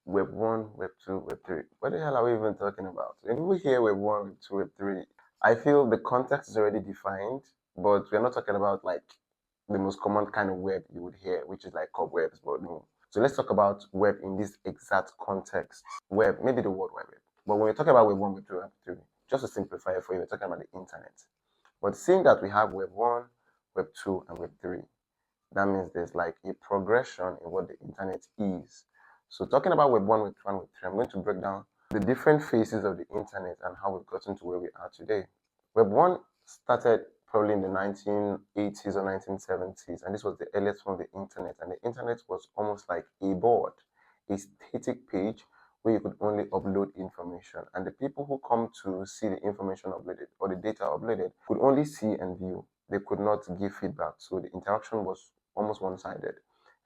Web1, Web2, Web3. What the hell are we even talking about? When people hear Web1, Web2, Web3, I feel the context is already defined, but we're not talking about like the most common kind of web you would hear, which is like cobwebs, but no. So let's talk about web in this exact context. Web, maybe the World Wide Web. But when we're talking about Web1, Web2, Web3, just to simplify it for you, we're talking about the internet. But seeing that we have Web1, Web2, and Web3, that means there's like a progression in what the internet is. So talking about Web1, Web2, and Web3, I'm going to break down the different phases of the internet and how we've gotten to where we are today. Web1 started probably in the 1980s or 1970s, and this was the earliest form of the internet. And the internet was almost like a board, a static page where you could only upload information. And the people who come to see the information uploaded or the data uploaded could only see and view. They could not give feedback. So the interaction was almost one-sided.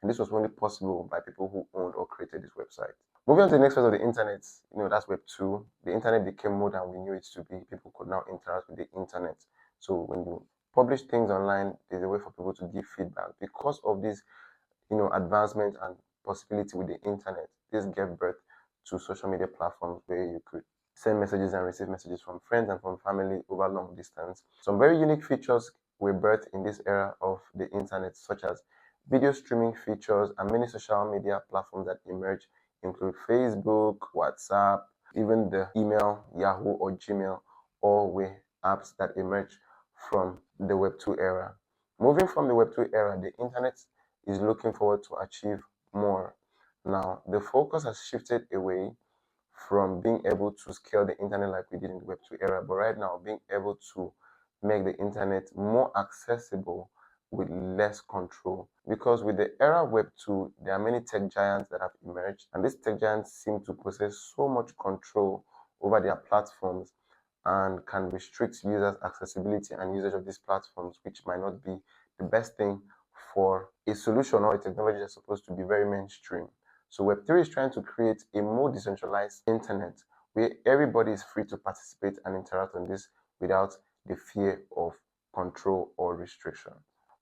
And this was only possible by people who owned or created this website. Moving on to the next phase of the internet, that's Web2. The internet became more than we knew it to be. People could now interact with the internet. So when you publish things online, there's a way for people to give feedback. Because of this, advancement and possibility with the internet, this gave birth to social media platforms where you could send messages and receive messages from friends and from family over long distance. Some very unique features were birthed in this era of the internet, such as video streaming features, and many social media platforms that emerged include Facebook, WhatsApp, even the email, Yahoo or Gmail, all were apps that emerged from the Web2 era. Moving from the Web2 era, the internet is looking forward to achieve more. Now, the focus has shifted away from being able to scale the internet like we did in the Web2 era, but right now being able to make the internet more accessible with less control. Because with the era of Web2, there are many tech giants that have emerged, and these tech giants seem to possess so much control over their platforms and can restrict users' accessibility and usage of these platforms, which might not be the best thing for a solution or a technology that's supposed to be very mainstream. So Web3 is trying to create a more decentralized internet where everybody is free to participate and interact on this without the fear of control or restriction.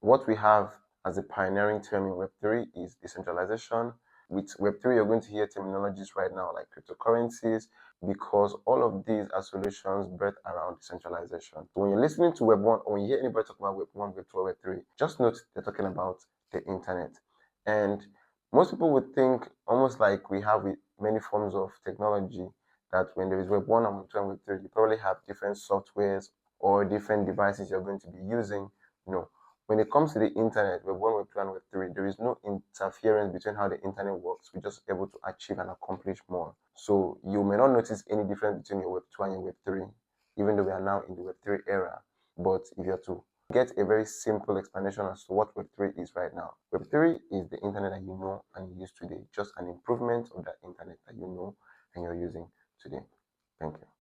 What we have as a pioneering term in Web3 is decentralization. With Web3, you're going to hear terminologies right now like cryptocurrencies, because all of these are solutions built around decentralization. So when you're listening to Web1 or when you hear anybody talk about Web1, Web2, or Web3, just note they're talking about the internet. And most people would think, almost like we have with many forms of technology, that when there is Web1 and Web2 and Web3, you probably have different softwares or different devices you're going to be using. No. When it comes to the internet, Web1, Web2, and Web3, there is no interference between how the internet works. We're just able to achieve and accomplish more. So you may not notice any difference between your Web2 and your Web3, even though we are now in the Web3 era. But if you're to get a very simple explanation as to what Web3 is right now, Web3 is the internet that you know and you use today, just an improvement of that internet that you know and you're using today.